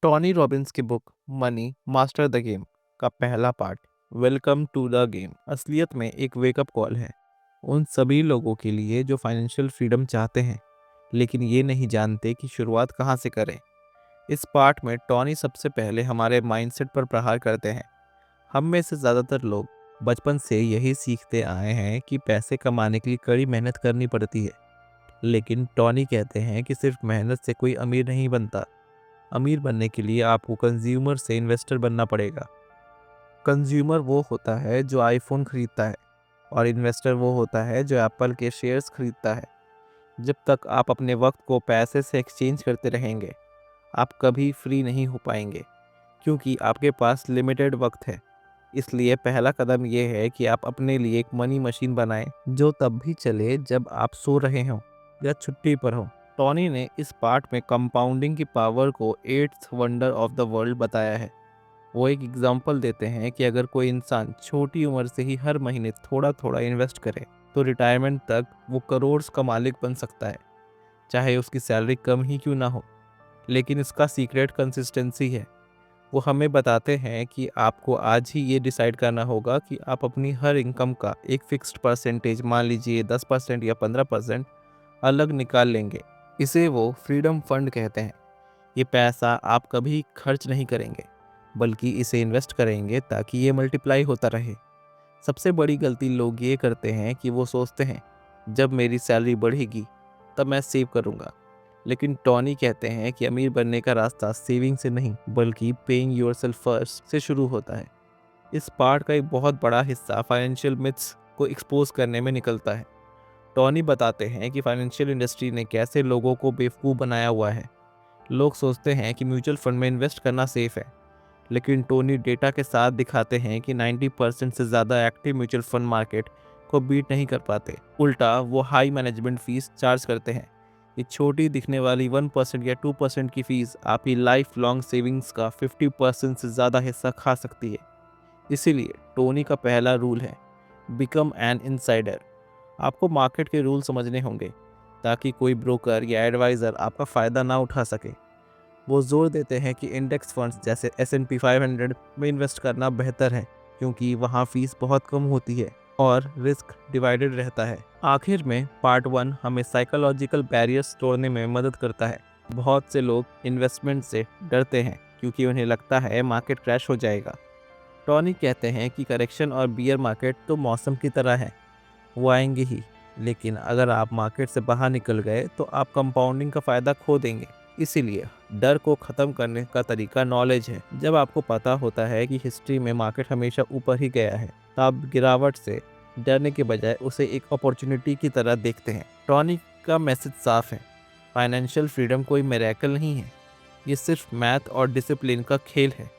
Tony Robbins की book money master the game का पहला part welcome to the game असलियत में एक वेकअप कॉल है उन सभी लोगों के लिए जो फाइनेंशियल फ्रीडम चाहते हैं लेकिन ये नहीं जानते कि शुरुआत कहाँ से करें। इस पार्ट में टॉनी सबसे पहले हमारे माइंडसेट पर प्रहार करते हैं। हम में से ज़्यादातर लोग बचपन से यही सीखते आए हैं कि पैसे कमाने के लिए कड़ी मेहनत करनी पड़ती है, लेकिन टॉनी कहते हैं कि सिर्फ मेहनत से कोई अमीर नहीं बनता। अमीर बनने के लिए आपको कंज्यूमर से इन्वेस्टर बनना पड़ेगा। कंज्यूमर वो होता है जो आईफोन खरीदता है और इन्वेस्टर वो होता है जो एप्पल के शेयर्स खरीदता है। जब तक आप अपने वक्त को पैसे से एक्सचेंज करते रहेंगे, आप कभी फ्री नहीं हो पाएंगे, क्योंकि आपके पास लिमिटेड वक्त है। इसलिए पहला कदम ये है कि आप अपने लिए एक मनी मशीन बनाएं जो तब भी चले जब आप सो रहे हों या छुट्टी पर हों। टॉनी ने इस पार्ट में कंपाउंडिंग की पावर को eighth wonder of the world बताया है। वो एक एग्जांपल देते हैं कि अगर कोई इंसान छोटी उम्र से ही हर महीने थोड़ा थोड़ा इन्वेस्ट करे तो रिटायरमेंट तक वो करोड़ का मालिक बन सकता है, चाहे उसकी सैलरी कम ही क्यों ना हो। लेकिन इसका सीक्रेट कंसिस्टेंसी है। वो हमें बताते हैं कि आपको आज ही ये डिसाइड करना होगा कि आप अपनी हर इनकम का एक फिक्स्ड परसेंटेज, मान लीजिए 10% या 15%, अलग निकाल लेंगे। इसे वो फ्रीडम फंड कहते हैं। ये पैसा आप कभी खर्च नहीं करेंगे, बल्कि इसे इन्वेस्ट करेंगे ताकि ये मल्टीप्लाई होता रहे। सबसे बड़ी गलती लोग ये करते हैं कि वो सोचते हैं जब मेरी सैलरी बढ़ेगी तब मैं सेव करूँगा। लेकिन टॉनी कहते हैं कि अमीर बनने का रास्ता सेविंग से नहीं बल्कि पेइंग योरसेल्फ फर्स्ट से शुरू होता है। इस पार्ट का एक बहुत बड़ा हिस्सा फाइनेंशियल मिथ्स को एक्सपोज करने में निकलता है। टॉनी बताते हैं कि फाइनेंशियल इंडस्ट्री ने कैसे लोगों को बेवकूफ़ बनाया हुआ है। लोग सोचते हैं कि म्यूचुअल फंड में इन्वेस्ट करना सेफ है, लेकिन टोनी डेटा के साथ दिखाते हैं कि 90% से ज़्यादा एक्टिव म्यूचुअल फंड मार्केट को बीट नहीं कर पाते। उल्टा वो हाई मैनेजमेंट फीस चार्ज करते हैं। ये छोटी दिखने वाली 1% या 2% की फीस आपकी लाइफ लॉन्ग सेविंग्स का 50% से ज़्यादा हिस्सा खा सकती है। इसीलिए टोनी का पहला रूल है बिकम एन इनसाइडर। आपको मार्केट के रूल समझने होंगे ताकि कोई ब्रोकर या एडवाइज़र आपका फ़ायदा ना उठा सके। वो जोर देते हैं कि इंडेक्स फंड्स जैसे S&P 500 में इन्वेस्ट करना बेहतर है, क्योंकि वहाँ फीस बहुत कम होती है और रिस्क डिवाइडेड रहता है। आखिर में पार्ट 1 हमें साइकोलॉजिकल बैरियर्स तोड़ने में मदद करता है। बहुत से लोग इन्वेस्टमेंट से डरते हैं क्योंकि उन्हें लगता है मार्केट क्रैश हो जाएगा। टॉनी कहते हैं कि करेक्शन और बियर मार्केट तो मौसम की तरह है, वो आएंगे ही, लेकिन अगर आप मार्केट से बाहर निकल गए तो आप कंपाउंडिंग का फ़ायदा खो देंगे। इसीलिए डर को ख़त्म करने का तरीका नॉलेज है। जब आपको पता होता है कि हिस्ट्री में मार्केट हमेशा ऊपर ही गया है, तो आप गिरावट से डरने के बजाय उसे एक अपॉर्चुनिटी की तरह देखते हैं। टॉनी का मैसेज साफ है, फाइनेंशियल फ्रीडम कोई मिरेकल नहीं है, ये सिर्फ मैथ और डिसिप्लिन का खेल है।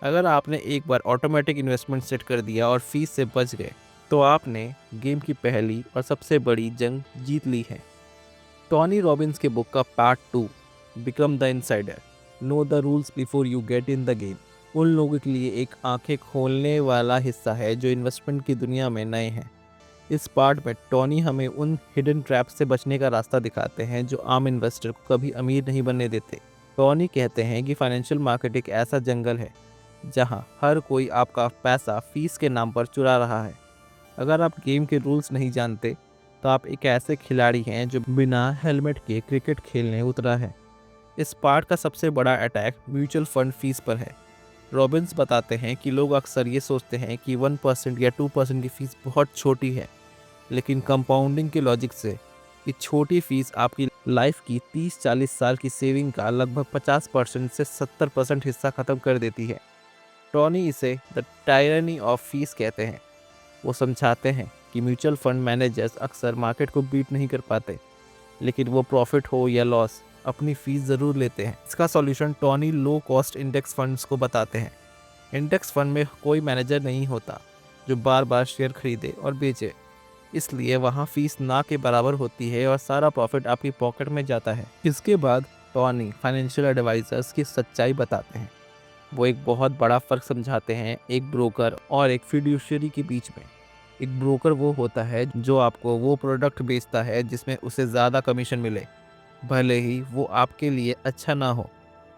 अगर आपने एक बार ऑटोमेटिक इन्वेस्टमेंट सेट कर दिया और फीस से बच गए, तो आपने गेम की पहली और सबसे बड़ी जंग जीत ली है। टॉनी रॉबिन्स के बुक का part 2 become the insider, know the rules before you get in the game, उन लोगों के लिए एक आंखें खोलने वाला हिस्सा है जो इन्वेस्टमेंट की दुनिया में नए हैं। इस पार्ट में टॉनी हमें उन हिडन ट्रैप्स से बचने का रास्ता दिखाते हैं जो आम इन्वेस्टर को कभी अमीर नहीं बनने देते। टॉनी कहते हैं कि फाइनेंशियल मार्केट एक ऐसा जंगल है जहां हर कोई आपका पैसा फीस के नाम पर चुरा रहा है। अगर आप गेम के रूल्स नहीं जानते, तो आप एक ऐसे खिलाड़ी हैं जो बिना हेलमेट के क्रिकेट खेलने उतरा है। इस पार्ट का सबसे बड़ा अटैक म्यूचुअल फंड फीस पर है। रॉबिन्स बताते हैं कि लोग अक्सर ये सोचते हैं कि 1% या 2% की फ़ीस बहुत छोटी है, लेकिन कंपाउंडिंग के लॉजिक से ये छोटी फीस आपकी लाइफ की 30-40 साल की सेविंग का लगभग 50% से 70% हिस्सा ख़त्म कर देती है। टॉनी इसे द टायरनी ऑफ फीस कहते हैं। वो समझाते हैं कि म्यूचुअल फंड मैनेजर्स अक्सर मार्केट को बीट नहीं कर पाते, लेकिन वो प्रॉफिट हो या लॉस अपनी फीस ज़रूर लेते हैं। इसका solution Tony low cost index funds को बताते हैं। इंडेक्स फंड में कोई मैनेजर नहीं होता जो बार बार शेयर खरीदे और बेचे, इसलिए वहाँ फीस ना के बराबर होती है और सारा प्रॉफिट आपकी पॉकेट में जाता है। इसके बाद टॉनी फाइनेंशियल एडवाइजर्स की सच्चाई बताते हैं। वो एक बहुत बड़ा फ़र्क समझाते हैं एक ब्रोकर और एक फिड्यूशियरी के बीच में। एक ब्रोकर वो होता है जो आपको वो प्रोडक्ट बेचता है जिसमें उसे ज़्यादा कमीशन मिले, भले ही वो आपके लिए अच्छा ना हो।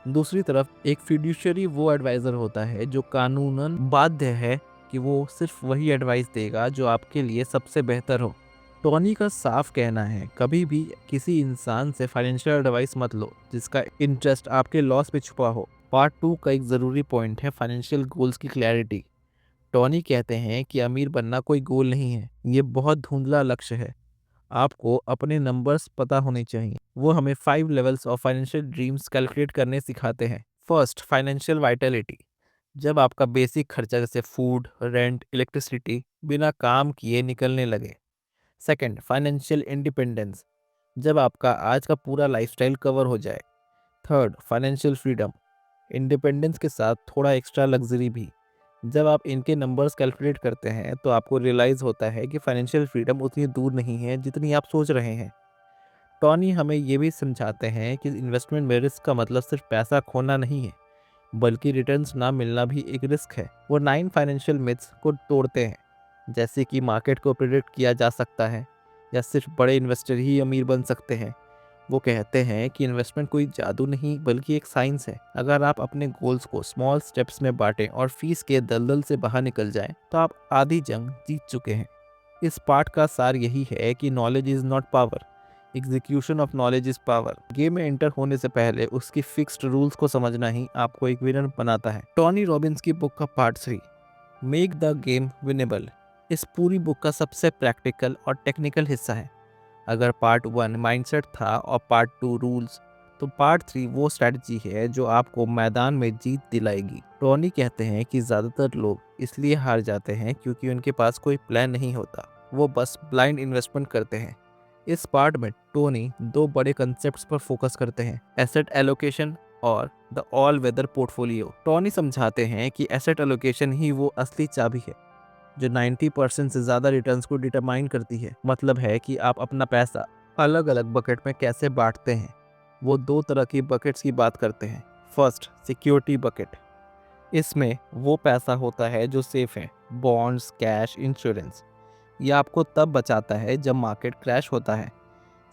दूसरी तरफ एक फिड्यूशियरी वो एडवाइजर होता है जो कानूनन बाध्य है कि वो सिर्फ वही एडवाइस देगा जो आपके लिए सबसे बेहतर हो। टोनी का साफ कहना है, कभी भी किसी इंसान से फाइनेंशियल एडवाइस मत लो जिसका इंटरेस्ट आपके लॉस में छुपा हो। पार्ट 2 का एक ज़रूरी पॉइंट है फाइनेंशियल गोल्स की क्लैरिटी। टोनी कहते हैं कि अमीर बनना कोई गोल नहीं है, ये बहुत धुंधला लक्ष्य है। आपको अपने नंबर्स पता होने चाहिए। वो हमें 5 levels of financial dreams calculate करने सिखाते हैं। First, financial Vitality. जब आपका बेसिक खर्चा जैसे फूड, रेंट, इलेक्ट्रिसिटी बिना काम किए निकलने लगे। Second, financial independence. जब आपका आज का पूरा लाइफस्टाइल कवर हो जाए। Third, financial freedom. इंडिपेंडेंस के साथ थोड़ा एक्स्ट्रा लग्जरी भी। जब आप इनके नंबर्स कैलकुलेट करते हैं तो आपको रियलाइज़ होता है कि फाइनेंशियल फ्रीडम उतनी दूर नहीं है जितनी आप सोच रहे हैं। टॉनी हमें ये भी समझाते हैं कि इन्वेस्टमेंट में रिस्क का मतलब सिर्फ पैसा खोना नहीं है, बल्कि रिटर्न्स ना मिलना भी एक रिस्क है। वो 9 फाइनेंशियल मिथ्स को तोड़ते हैं, जैसे कि मार्केट को प्रिडिक्ट किया जा सकता है या सिर्फ बड़े इन्वेस्टर ही अमीर बन सकते हैं। वो कहते हैं कि इन्वेस्टमेंट कोई जादू नहीं बल्कि एक साइंस है। अगर आप अपने गोल्स को स्मॉल स्टेप्स में बांटें और फीस के दलदल से बाहर निकल जाएं, तो आप आधी जंग जीत चुके हैं। इस पार्ट का सार यही है कि knowledge is not power, execution of knowledge is power. Game में एंटर होने से पहले उसकी फिक्स्ड रूल्स को समझना ही आपको एक विनर बनाता है। टॉनी रॉबिन्स की बुक का part 3, make the game winnable, इस पूरी बुक का सबसे प्रैक्टिकल और टेक्निकल हिस्सा है। अगर पार्ट 1 माइंडसेट था और पार्ट 2 रूल्स, तो पार्ट 3 वो स्ट्रैटेजी है जो आपको मैदान में जीत दिलाएगी। टोनी कहते हैं कि ज़्यादातर लोग इसलिए हार जाते हैं क्योंकि उनके पास कोई प्लान नहीं होता, वो बस ब्लाइंड इन्वेस्टमेंट करते हैं। इस पार्ट में टोनी 2 बड़े कंसेप्ट्स पर फोकस करते हैं, एसेट एलोकेशन और the all weather portfolio. Tony समझाते हैं कि एसेट एलोकेशन ही वो असली चाबी है जो 90% से ज़्यादा रिटर्न्स को डिटरमाइन करती है। मतलब है कि आप अपना पैसा अलग अलग बकेट में कैसे बांटते हैं। वो 2 तरह की बकेट्स की बात करते हैं। First, security bucket. इसमें वो पैसा होता है जो सेफ है, बॉन्ड्स, कैश, इंश्योरेंस। ये आपको तब बचाता है जब मार्केट क्रैश होता है।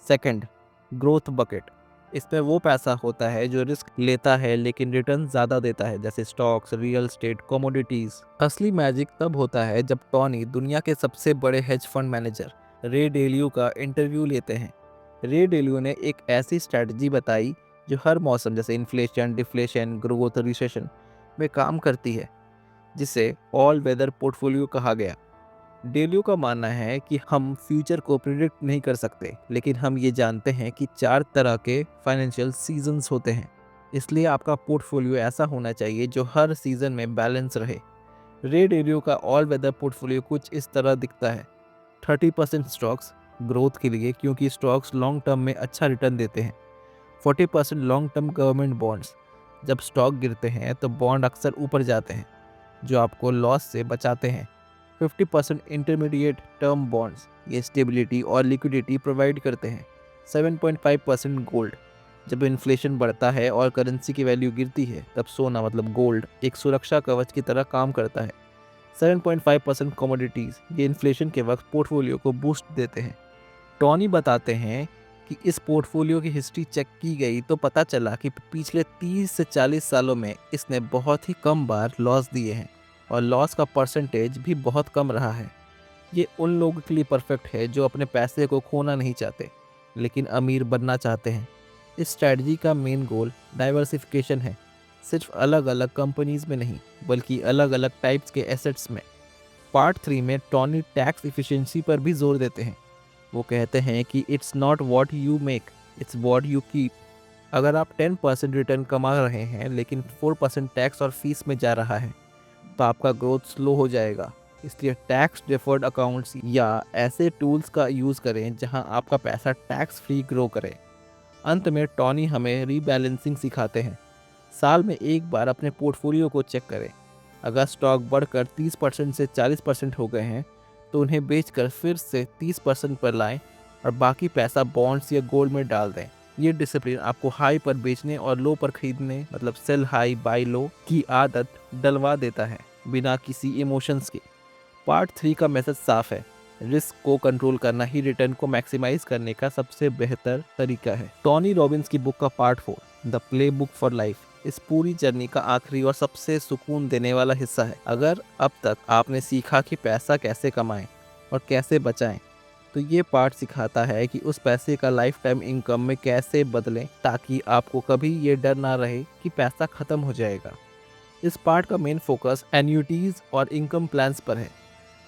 Second, growth bucket. इसमें वो पैसा होता है जो रिस्क लेता है लेकिन रिटर्न ज़्यादा देता है, जैसे स्टॉक्स, रियल एस्टेट, कमोडिटीज़। असली मैजिक तब होता है जब टॉनी दुनिया के सबसे बड़े हेज फंड मैनेजर रे डेलियो का इंटरव्यू लेते हैं। रे डेलियो ने एक ऐसी स्ट्रैटेजी बताई जो हर मौसम जैसे इन्फ्लेशन, डिफ्लेशन, ग्रोथ, रिसेशन में काम करती है, जिसे ऑल वेदर पोर्टफोलियो कहा गया। डेलियो का मानना है कि हम फ्यूचर को प्रिडिक्ट नहीं कर सकते, लेकिन हम ये जानते हैं कि 4 तरह के फाइनेंशियल सीजन्स होते हैं। इसलिए आपका पोर्टफोलियो ऐसा होना चाहिए जो हर सीजन में बैलेंस रहे। रे डेलियो का ऑल वेदर पोर्टफोलियो कुछ इस तरह दिखता है। 30% स्टॉक्स ग्रोथ के लिए, क्योंकि स्टॉक्स लॉन्ग टर्म में अच्छा रिटर्न देते हैं। 40% लॉन्ग टर्म गवर्नमेंट बॉन्ड्स, जब स्टॉक गिरते हैं तो बॉन्ड अक्सर ऊपर जाते हैं जो आपको लॉस से बचाते हैं। 50% इंटरमीडिएट टर्म बॉन्ड्स, ये स्टेबिलिटी और लिक्विडिटी प्रोवाइड करते हैं। 7.5% गोल्ड, जब इन्फ्लेशन बढ़ता है और करेंसी की वैल्यू गिरती है तब सोना मतलब गोल्ड एक सुरक्षा कवच की तरह काम करता है। 7.5% कमोडिटीज़, ये इन्फ्लेशन के वक्त पोर्टफोलियो को बूस्ट देते हैं। टॉनी बताते हैं कि इस पोर्टफोलियो की हिस्ट्री चेक की गई तो पता चला कि पिछले 30 से 40 सालों में इसने बहुत ही कम बार लॉस दिए हैं और लॉस का परसेंटेज भी बहुत कम रहा है। ये उन लोगों के लिए परफेक्ट है जो अपने पैसे को खोना नहीं चाहते लेकिन अमीर बनना चाहते हैं। इस स्ट्रैटेजी का मेन गोल डाइवर्सिफिकेशन है, सिर्फ अलग अलग कंपनीज में नहीं बल्कि अलग अलग टाइप्स के एसेट्स में। पार्ट 3 में टॉनी टैक्स इफिशिएंसी पर भी जोर देते हैं। वो कहते हैं कि it's not what you make, it's what you keep. अगर आप 10% रिटर्न कमा रहे हैं लेकिन 4% टैक्स और फीस में जा रहा है तो आपका ग्रोथ स्लो हो जाएगा। इसलिए टैक्स डिफर्ड अकाउंट्स या ऐसे टूल्स का यूज़ करें जहां आपका पैसा टैक्स फ्री ग्रो करे। अंत में टॉनी हमें रीबैलेंसिंग सिखाते हैं। साल में एक बार अपने पोर्टफोलियो को चेक करें। अगर स्टॉक बढ़कर 30% से 40% हो गए हैं तो उन्हें बेचकर फिर से 30% पर लाएं और बाकी पैसा बॉन्ड्स या गोल्ड में डाल दें। ये डिसिप्लिन आपको हाई पर बेचने और लो पर खरीदने मतलब सेल हाई बाय लो की आदत डलवा देता है बिना किसी इमोशंस के। पार्ट 3 का मैसेज साफ है, रिस्क को कंट्रोल करना ही रिटर्न को मैक्सिमाइज करने का सबसे बेहतर तरीका है। टॉनी रॉबिन्स की बुक का part 4, the play book for life, इस पूरी जर्नी का आखिरी और सबसे सुकून देने वाला हिस्सा है। अगर अब तक आपने सीखा कि पैसा कैसे कमाएं और कैसे बचाएं, तो ये पार्ट सिखाता है कि उस पैसे का लाइफ टाइम इनकम में कैसे बदलें, ताकि आपको कभी ये डर ना रहे कि पैसा खत्म हो जाएगा। इस पार्ट का मेन फोकस एन्युटीज और इनकम प्लान्स पर है।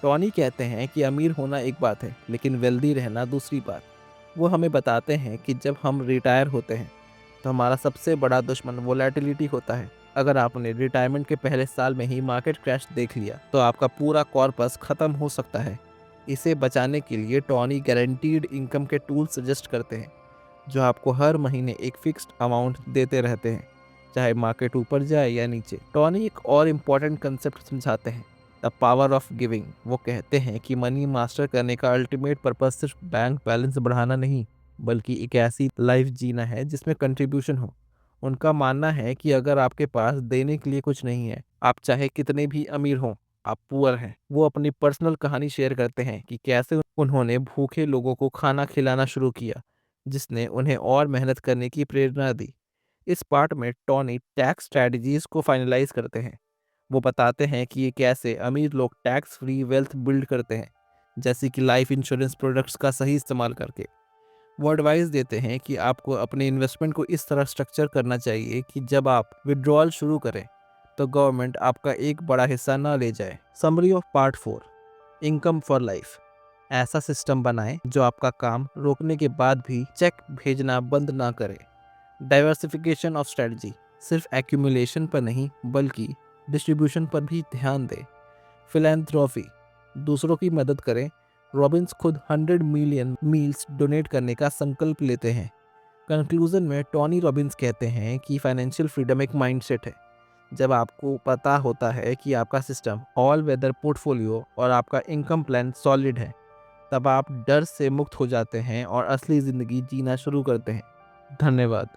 टॉनी कहते हैं कि अमीर होना एक बात है, लेकिन वेल्दी रहना दूसरी बात। वो हमें बताते हैं कि जब हम रिटायर होते हैं तो हमारा सबसे बड़ा दुश्मन वोलेटिलिटी होता है। अगर आपने रिटायरमेंट के पहले साल में ही मार्केट क्रैश देख लिया तो आपका पूरा कॉर्पस खत्म हो सकता है। इसे बचाने के लिए टॉनी गारंटीड इनकम के टूल सजेस्ट करते हैं, जो आपको हर महीने एक फिक्स्ड अमाउंट देते रहते हैं, चाहे मार्केट ऊपर जाए या नीचे। टॉनी एक और इम्पॉर्टेंट कंसेप्ट समझाते हैं, द पावर ऑफ गिविंग। वो कहते हैं कि मनी मास्टर करने का अल्टीमेट पर्पस सिर्फ बैंक बैलेंस बढ़ाना नहीं, बल्कि एक ऐसी लाइफ जीना है जिसमें कंट्रीब्यूशन हो। उनका मानना है कि अगर आपके पास देने के लिए कुछ नहीं है, आप चाहे कितने भी अमीर हों, आप पुअर हैं। वो अपनी पर्सनल कहानी शेयर करते हैं कि कैसे उन्होंने भूखे लोगों को खाना खिलाना शुरू किया, जिसने उन्हें और मेहनत करने की प्रेरणा दी। इस पार्ट में टॉनी टैक्स स्ट्रैटेजीज को फाइनलाइज करते हैं। वो बताते हैं कि ये कैसे अमीर लोग टैक्स फ्री वेल्थ बिल्ड करते हैं, जैसे कि लाइफ इंश्योरेंस प्रोडक्ट्स का सही इस्तेमाल करके। वो एडवाइस देते हैं कि आपको अपने इन्वेस्टमेंट को इस तरह स्ट्रक्चर करना चाहिए कि जब आप विड्रॉल शुरू करें तो गवर्नमेंट आपका एक बड़ा हिस्सा ना ले जाए। Summary of part 4, income for life. ऐसा सिस्टम बनाएं जो आपका काम रोकने के बाद भी चेक भेजना बंद ना करे। डाइवर्सिफिकेशन ऑफ स्ट्रेटजी, सिर्फ एक्यूमुलेशन पर नहीं बल्कि डिस्ट्रीब्यूशन पर भी ध्यान दें। फिलैंथ्रोपी, दूसरों की मदद करें। रॉबिन्स खुद 100 मिलियन मील्स डोनेट करने का संकल्प लेते हैं। कंक्लूजन में टॉनी रॉबिन्स कहते हैं कि फाइनेंशियल फ्रीडम एक माइंडसेट है। जब आपको पता होता है कि आपका सिस्टम ऑल वेदर पोर्टफोलियो और आपका इनकम प्लान सॉलिड है, तब आप डर से मुक्त हो जाते हैं और असली ज़िंदगी जीना शुरू करते हैं। धन्यवाद।